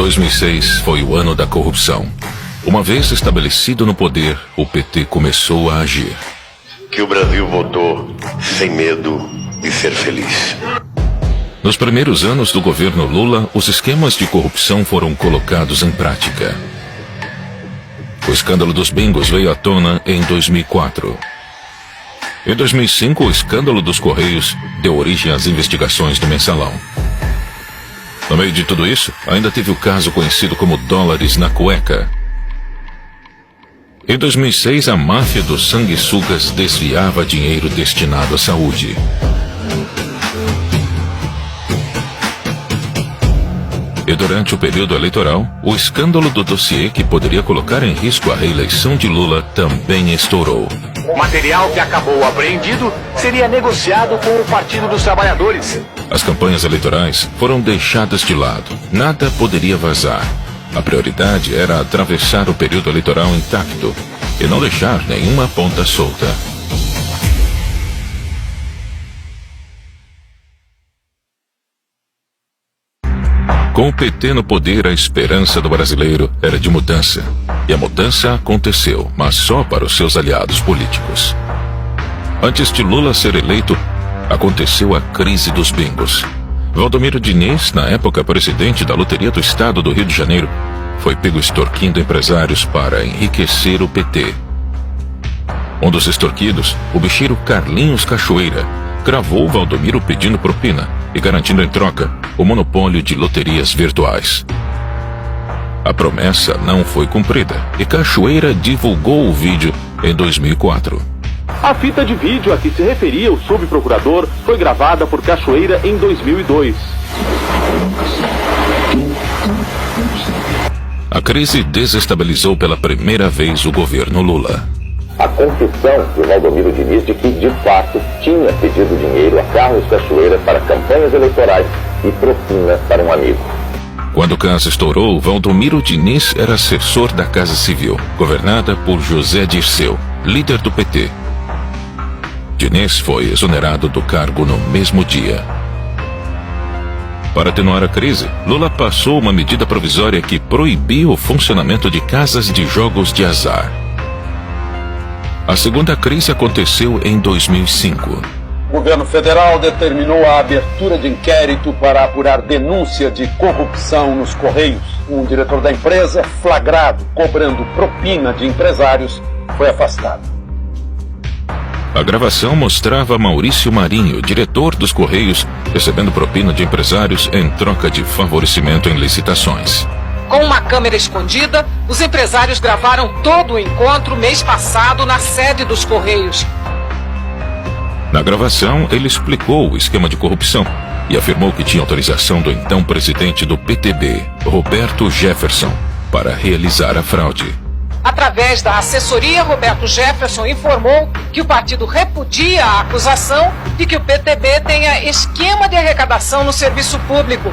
2006 foi o ano da corrupção. Uma vez estabelecido no poder, o PT começou a agir. Que o Brasil votou sem medo de ser feliz. Nos primeiros anos do governo Lula, os esquemas de corrupção foram colocados em prática. O escândalo dos bingos veio à tona em 2004. Em 2005, o escândalo dos Correios deu origem às investigações do Mensalão. No meio de tudo isso, ainda teve o caso conhecido como dólares na cueca. Em 2006, a máfia dos sanguessugas desviava dinheiro destinado à saúde. E durante o período eleitoral, o escândalo do dossiê que poderia colocar em risco a reeleição de Lula também estourou. O material que acabou apreendido seria negociado com o Partido dos Trabalhadores. As campanhas eleitorais foram deixadas de lado. Nada poderia vazar. A prioridade era atravessar o período eleitoral intacto e não deixar nenhuma ponta solta. Com o PT no poder, a esperança do brasileiro era de mudança. E a mudança aconteceu, mas só para os seus aliados políticos. Antes de Lula ser eleito, aconteceu a crise dos bingos. Valdomiro Diniz, na época presidente da Loteria do Estado do Rio de Janeiro, foi pego extorquindo empresários para enriquecer o PT. Um dos extorquidos, o bicheiro Carlinhos Cachoeira, cravou Valdomiro pedindo propina e garantindo em troca o monopólio de loterias virtuais. A promessa não foi cumprida e Cachoeira divulgou o vídeo em 2004. A fita de vídeo a que se referia o subprocurador foi gravada por Cachoeira em 2002. A crise desestabilizou pela primeira vez o governo Lula. A confissão de Valdomiro Diniz de que, de fato, tinha pedido dinheiro a Carlos Cachoeira para campanhas eleitorais e propina para um amigo. Quando o caso estourou, Valdomiro Diniz era assessor da Casa Civil, governada por José Dirceu, líder do PT. Diniz foi exonerado do cargo no mesmo dia. Para atenuar a crise, Lula passou uma medida provisória que proibiu o funcionamento de casas de jogos de azar. A segunda crise aconteceu em 2005. O governo federal determinou a abertura de inquérito para apurar denúncia de corrupção nos Correios. Um diretor da empresa, flagrado cobrando propina de empresários, foi afastado. A gravação mostrava Maurício Marinho, diretor dos Correios, recebendo propina de empresários em troca de favorecimento em licitações. Com uma câmera escondida, os empresários gravaram todo o encontro mês passado na sede dos Correios. Na gravação, ele explicou o esquema de corrupção e afirmou que tinha autorização do então presidente do PTB, Roberto Jefferson, para realizar a fraude. Através da assessoria, Roberto Jefferson informou que o partido repudia a acusação de que o PTB tenha esquema de arrecadação no serviço público.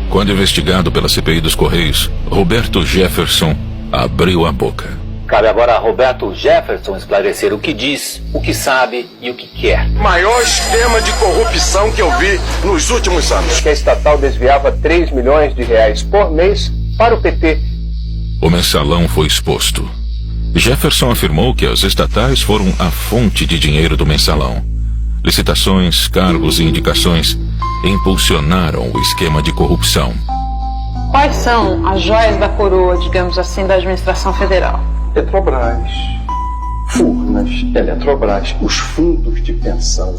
Quando investigado pela CPI dos Correios, Roberto Jefferson abriu a boca. Cabe agora a Roberto Jefferson esclarecer o que diz, o que sabe e o que quer. Maior esquema de corrupção que eu vi nos últimos anos. Que a estatal desviava 3 milhões de reais por mês para o PT. O mensalão foi exposto. Jefferson afirmou que as estatais foram a fonte de dinheiro do mensalão. Licitações, cargos e indicações impulsionaram o esquema de corrupção. Quais são as joias da coroa, digamos assim, da administração federal? Petrobras, Furnas, Eletrobras, os fundos de pensão.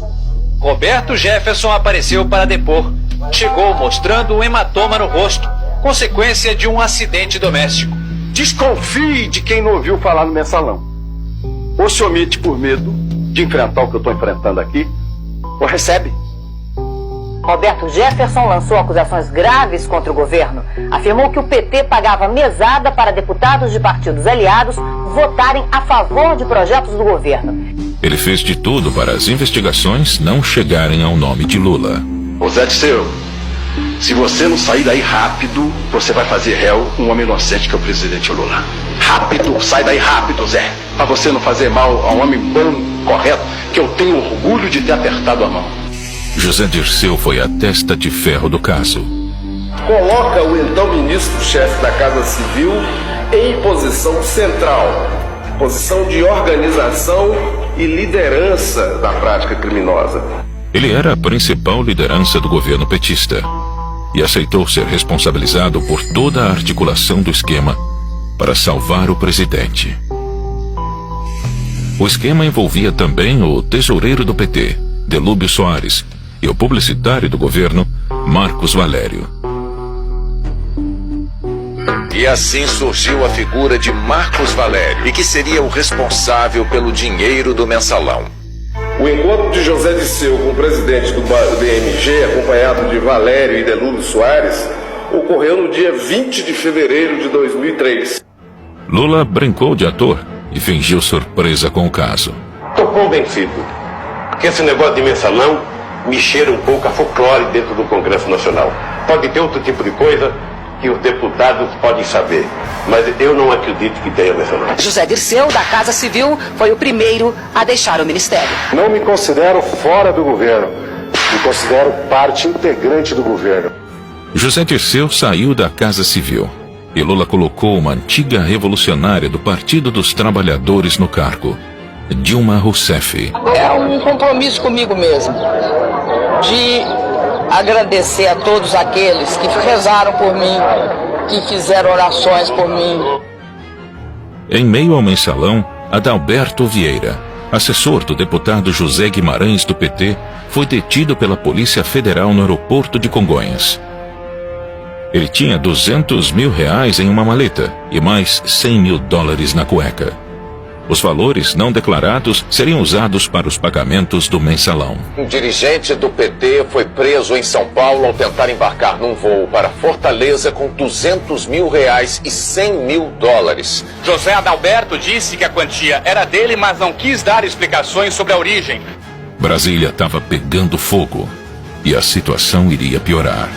Roberto Jefferson apareceu para depor. Chegou mostrando um hematoma no rosto, consequência de um acidente doméstico. Desconfie de quem não ouviu falar no mensalão. Ou se omite por medo de enfrentar o que eu estou enfrentando aqui, ou recebe. Roberto Jefferson lançou acusações graves contra o governo. Afirmou que o PT pagava mesada para deputados de partidos aliados votarem a favor de projetos do governo. Ele fez de tudo para as investigações não chegarem ao nome de Lula. Ô Zé Dirceu, se você não sair daí rápido, você vai fazer réu um homem inocente que é o presidente Lula. Rápido, sai daí rápido, Zé. Pra você não fazer mal a um homem bom, correto. que eu tenho orgulho de ter apertado a mão. José Dirceu foi a testa de ferro do caso. Coloca o então ministro-chefe da Casa Civil em posição central, posição de organização e liderança da prática criminosa. Ele era a principal liderança do governo petista e aceitou ser responsabilizado por toda a articulação do esquema para salvar o presidente. O esquema envolvia também o tesoureiro do PT, Delúbio Soares, e o publicitário do governo, Marcos Valério. E assim surgiu a figura de Marcos Valério, e que seria o responsável pelo dinheiro do mensalão. O encontro de José Dirceu com o presidente do DMG, acompanhado de Valério e Delúbio Soares, ocorreu no dia 20 de fevereiro de 2003. Lula brincou de ator e fingiu surpresa com o caso. Estou convencido que esse negócio de mensalão me cheira um pouco a folclore dentro do Congresso Nacional. Pode ter outro tipo de coisa que os deputados podem saber, mas eu não acredito que tenha mensalão. José Dirceu, da Casa Civil, foi o primeiro a deixar o ministério. Não me considero fora do governo, me considero parte integrante do governo. José Dirceu saiu da Casa Civil e Lula colocou uma antiga revolucionária do Partido dos Trabalhadores no cargo, Dilma Rousseff. É um compromisso comigo mesmo, de agradecer a todos aqueles que rezaram por mim, que fizeram orações por mim. Em meio ao mensalão, Adalberto Vieira, assessor do deputado José Guimarães do PT, foi detido pela Polícia Federal no aeroporto de Congonhas. Ele tinha R$200 mil em uma maleta e mais $100 mil na cueca. Os valores não declarados seriam usados para os pagamentos do mensalão. Um dirigente do PT foi preso em São Paulo ao tentar embarcar num voo para Fortaleza com R$200 mil e $100 mil. José Adalberto disse que a quantia era dele, mas não quis dar explicações sobre a origem. Brasília estava pegando fogo e a situação iria piorar.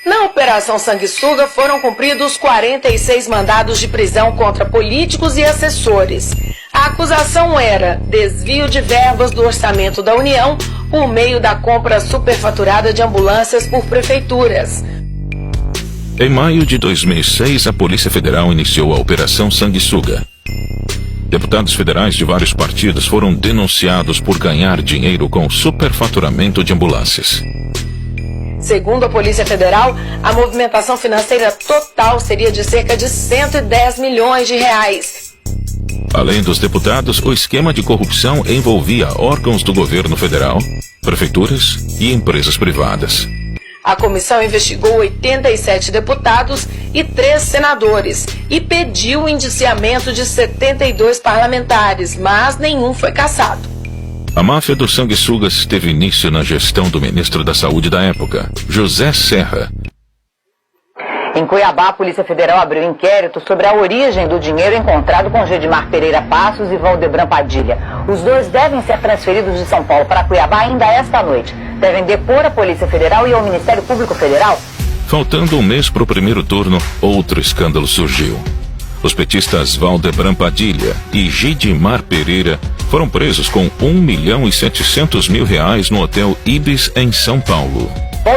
Na Operação Sanguessuga foram cumpridos 46 mandados de prisão contra políticos e assessores. A acusação era desvio de verbas do orçamento da União por meio da compra superfaturada de ambulâncias por prefeituras. Em maio de 2006, a Polícia Federal iniciou a Operação Sanguessuga. Deputados federais de vários partidos foram denunciados por ganhar dinheiro com superfaturamento de ambulâncias. Segundo a Polícia Federal, a movimentação financeira total seria de cerca de R$110 milhões. Além dos deputados, o esquema de corrupção envolvia órgãos do governo federal, prefeituras e empresas privadas. A comissão investigou 87 deputados e 3 senadores e pediu o indiciamento de 72 parlamentares, mas nenhum foi cassado. A máfia dos sanguessugas teve início na gestão do ministro da Saúde da época, José Serra. Em Cuiabá, a Polícia Federal abriu inquérito sobre a origem do dinheiro encontrado com Gedimar Pereira Passos e Valdebran Padilha. Os dois devem ser transferidos de São Paulo para Cuiabá ainda esta noite. Devem depor a Polícia Federal e ao Ministério Público Federal. Faltando um mês para o primeiro turno, outro escândalo surgiu. Os petistas Valdebran Padilha e Gedimar Pereira foram presos com R$1,7 milhões no Hotel Ibis, em São Paulo.